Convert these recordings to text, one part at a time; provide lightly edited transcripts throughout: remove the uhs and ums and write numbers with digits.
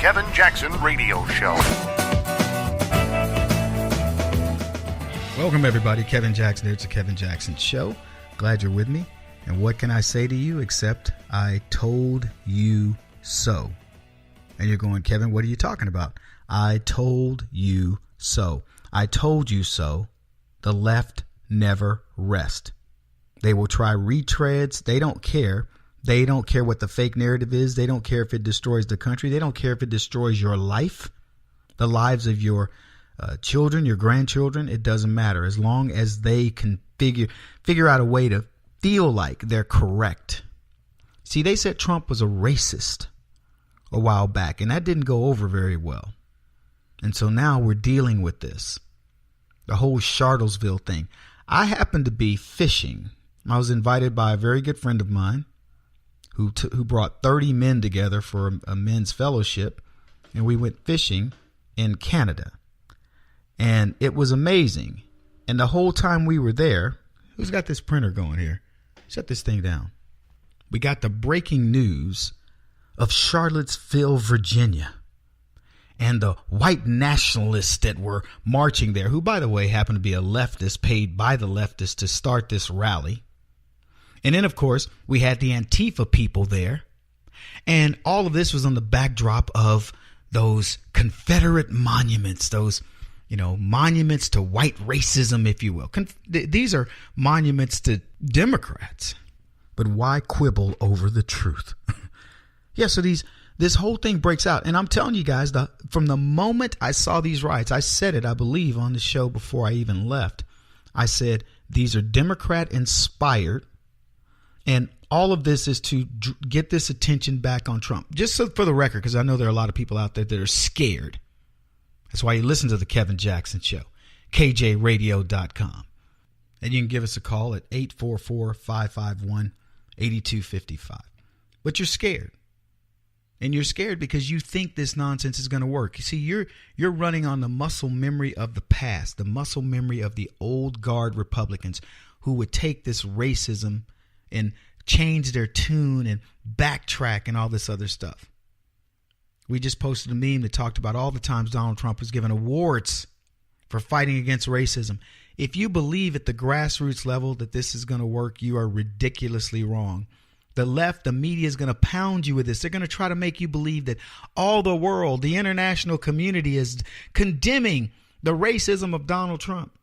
Kevin Jackson Radio Show. Welcome, everybody. Kevin Jackson here. It's a Kevin Jackson Show. Glad you're with me. And what can I say to you except I told you so? And you're going, Kevin, what are you talking about? I told you so. I told you so. The left never rest. They will try retreads. They don't care. They don't care what the fake narrative is. They don't care if it destroys the country. They don't care if it destroys your life, the lives of your children, your grandchildren. It doesn't matter as long as they can figure out a way to feel like they're correct. See, they said Trump was a racist a while back, and that didn't go over very well. And so now we're dealing with this, the whole Charlottesville thing. I happened to be fishing. I was invited by a very good friend of mine who brought 30 men together for a men's fellowship, and we went fishing in Canada. And it was amazing. And the whole time we were there, who's got this printer going here? Shut this thing down. We got the breaking news of Charlottesville, Virginia, and the white nationalists that were marching there, who, by the way, happened to be a leftist paid by the leftists to start this rally. And then, of course, we had the Antifa people there. And all of this was on the backdrop of those Confederate monuments, those, monuments to white racism, if you will. These are monuments to Democrats. But why quibble over the truth? Yeah, so this whole thing breaks out. And I'm telling you guys, from the moment I saw these riots, I said it, I believe, on the show before I even left. I said, these are Democrat inspired. And all of this is to get this attention back on Trump. Just so for the record, because I know there are a lot of people out there that are scared. That's why you listen to the Kevin Jackson Show, KJRadio.com. And you can give us a call at 844-551-8255. But you're scared. And you're scared because you think this nonsense is going to work. You see, you're running on the muscle memory of the past, the muscle memory of the old guard Republicans who would take this racism and change their tune and backtrack and all this other stuff. We just posted a meme that talked about all the times Donald Trump was given awards for fighting against racism. If you believe at the grassroots level that this is going to work, you are ridiculously wrong. The left, the media is going to pound you with this. They're going to try to make you believe that all the world, the international community is condemning the racism of Donald Trump,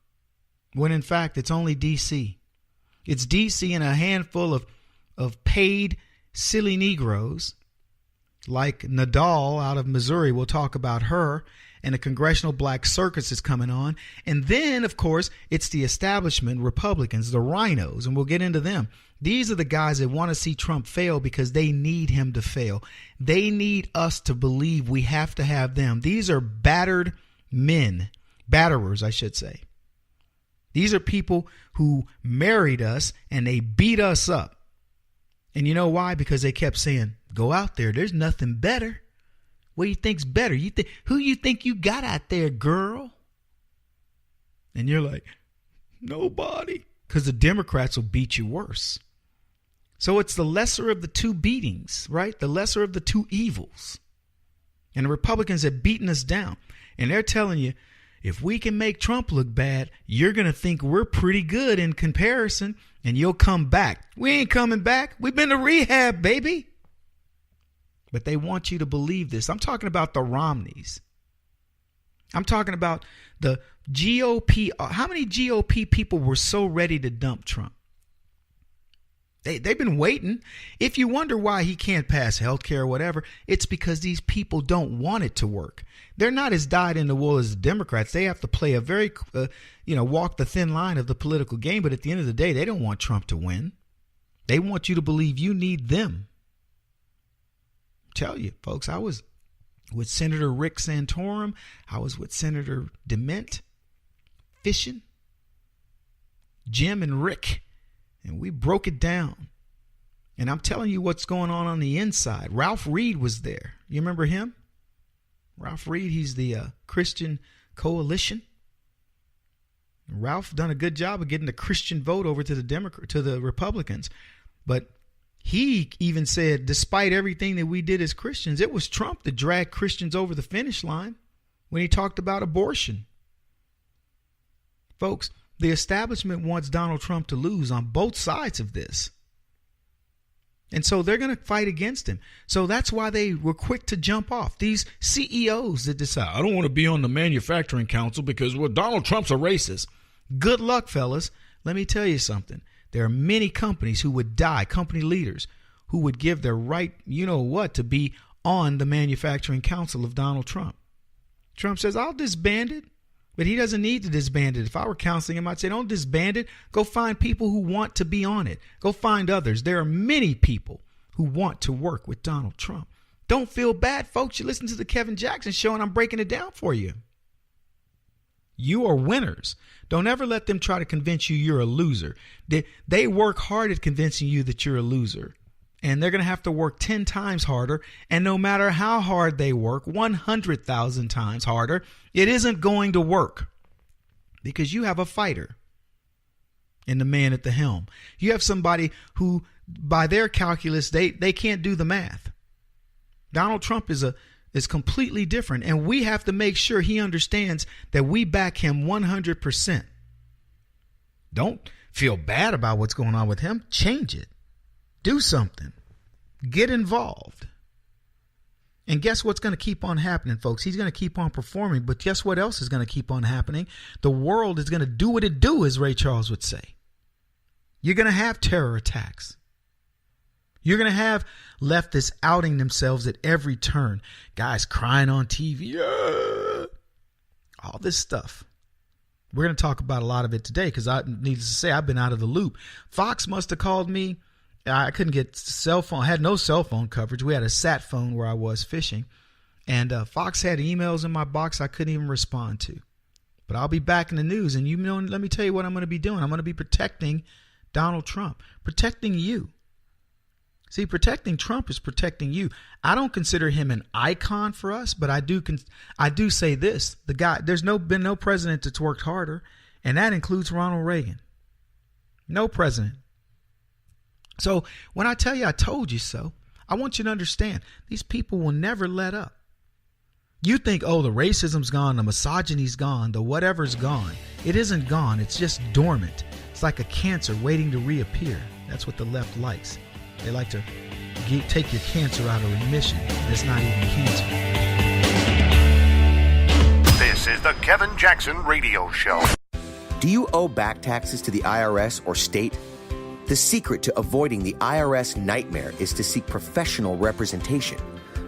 when in fact it's only D.C. It's D.C. and a handful of paid silly Negroes like Nadal out of Missouri. We'll talk about her. And the Congressional Black Circus is coming on. And then, of course, it's the establishment Republicans, the rhinos, and we'll get into them. These are the guys that want to see Trump fail because they need him to fail. They need us to believe we have to have them. These are battered men, batterers, I should say. These are people who married us and they beat us up. And you know why? Because they kept saying, go out there. There's nothing better. What do you think's better? Who you think you got out there, girl? And you're like, nobody. Because the Democrats will beat you worse. So it's the lesser of the two beatings, right? The lesser of the two evils. And the Republicans have beaten us down. And they're telling you, if we can make Trump look bad, you're going to think we're pretty good in comparison, and you'll come back. We ain't coming back. We've been to rehab, baby. But they want you to believe this. I'm talking about the Romneys. I'm talking about the GOP. How many GOP people were so ready to dump Trump? They've been waiting. If you wonder why he can't pass health care or whatever, it's because these people don't want it to work. They're not as dyed in the wool as the Democrats. They have to play a very, walk the thin line of the political game. But at the end of the day, they don't want Trump to win. They want you to believe you need them. Tell you, folks, I was with Senator Rick Santorum. I was with Senator DeMint, fishing, Jim and Rick, and we broke it down. And I'm telling you what's going on the inside. Ralph Reed was there. You remember him? Ralph Reed, he's the Christian Coalition. Ralph done a good job of getting the Christian vote over to the Republicans. But He even said, despite everything that we did as Christians, it was Trump that dragged Christians over the finish line when he talked about abortion. Folks, the establishment wants Donald Trump to lose on both sides of this. And so they're going to fight against him. So that's why they were quick to jump off. These CEOs that decide, I don't want to be on the manufacturing council because, well, Donald Trump's a racist. Good luck, fellas. Let me tell you something. There are many companies who would die, company leaders, who would give their right, you know what, to be on the manufacturing council of Donald Trump. Trump says, I'll disband it. But he doesn't need to disband it. If I were counseling him, I'd say, don't disband it. Go find people who want to be on it. Go find others. There are many people who want to work with Donald Trump. Don't feel bad, folks. You listen to the Kevin Jackson Show, and I'm breaking it down for you. You are winners. Don't ever let them try to convince you you're a loser. They work hard at convincing you that you're a loser. And they're going to have to work 10 times harder. And no matter how hard they work, 100,000 times harder, it isn't going to work because you have a fighter in the man at the helm. You have somebody who, by their calculus, they can't do the math. Donald Trump is completely different. And we have to make sure he understands that we back him 100%. Don't feel bad about what's going on with him. Change it. Do something. Get involved. And guess what's going to keep on happening, folks? He's going to keep on performing. But guess what else is going to keep on happening? The world is going to do what it do, as Ray Charles would say. You're going to have terror attacks. You're going to have leftists outing themselves at every turn. Guys crying on TV. All this stuff. We're going to talk about a lot of it today because needless to say, I've been out of the loop. Fox must have called me. I couldn't get cell phone. I had no cell phone coverage. We had a sat phone where I was fishing. And Fox had emails in my box I couldn't even respond to. But I'll be back in the news. And let me tell you what I'm going to be doing. I'm going to be protecting Donald Trump. Protecting you. See, protecting Trump is protecting you. I don't consider him an icon for us, but I do say this. The guy, there's been no president that's worked harder, and that includes Ronald Reagan. No president. So when I tell you I told you so, I want you to understand these people will never let up. You think, oh, the racism's gone, the misogyny's gone, the whatever's gone. It isn't gone. It's just dormant. It's like a cancer waiting to reappear. That's what the left likes. They like to take your cancer out of remission. It's not even cancer. This is the Kevin Jackson Radio Show. Do you owe back taxes to the IRS or state? The secret to avoiding the IRS nightmare is to seek professional representation.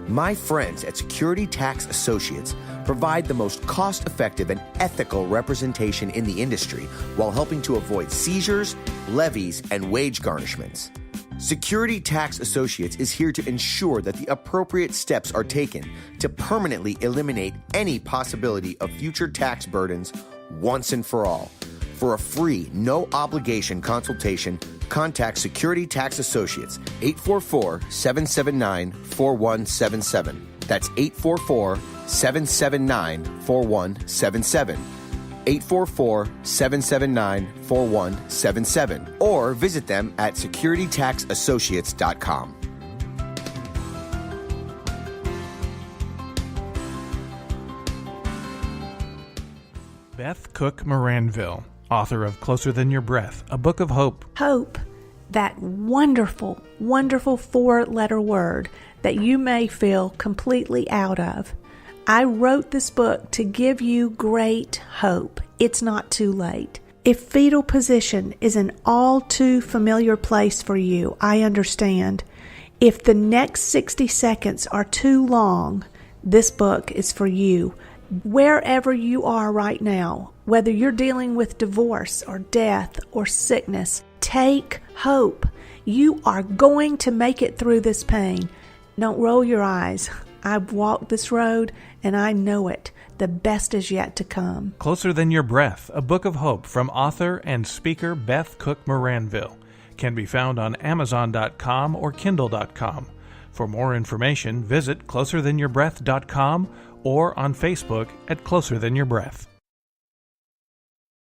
My friends at Security Tax Associates provide the most cost-effective and ethical representation in the industry while helping to avoid seizures, levies, and wage garnishments. Security Tax Associates is here to ensure that the appropriate steps are taken to permanently eliminate any possibility of future tax burdens once and for all. For a free, no-obligation consultation, contact Security Tax Associates, 844-779-4177. That's 844-779-4177. 844-779-4177. Or visit them at securitytaxassociates.com. Beth Cook Moranville, author of Closer Than Your Breath, a book of hope. Hope, that wonderful, wonderful 4-letter word that you may feel completely out of. I wrote this book to give you great hope. It's not too late. If fetal position is an all too familiar place for you, I understand. If the next 60 seconds are too long, this book is for you. Wherever you are right now, whether you're dealing with divorce or death or sickness, take hope. You are going to make it through this pain. Don't roll your eyes. I've walked this road and I know it. The best is yet to come. Closer Than Your Breath, a book of hope from author and speaker Beth Cook Moranville, can be found on Amazon.com or Kindle.com. For more information, visit closerthanyourBreath.com or on Facebook at Closer Than Your Breath.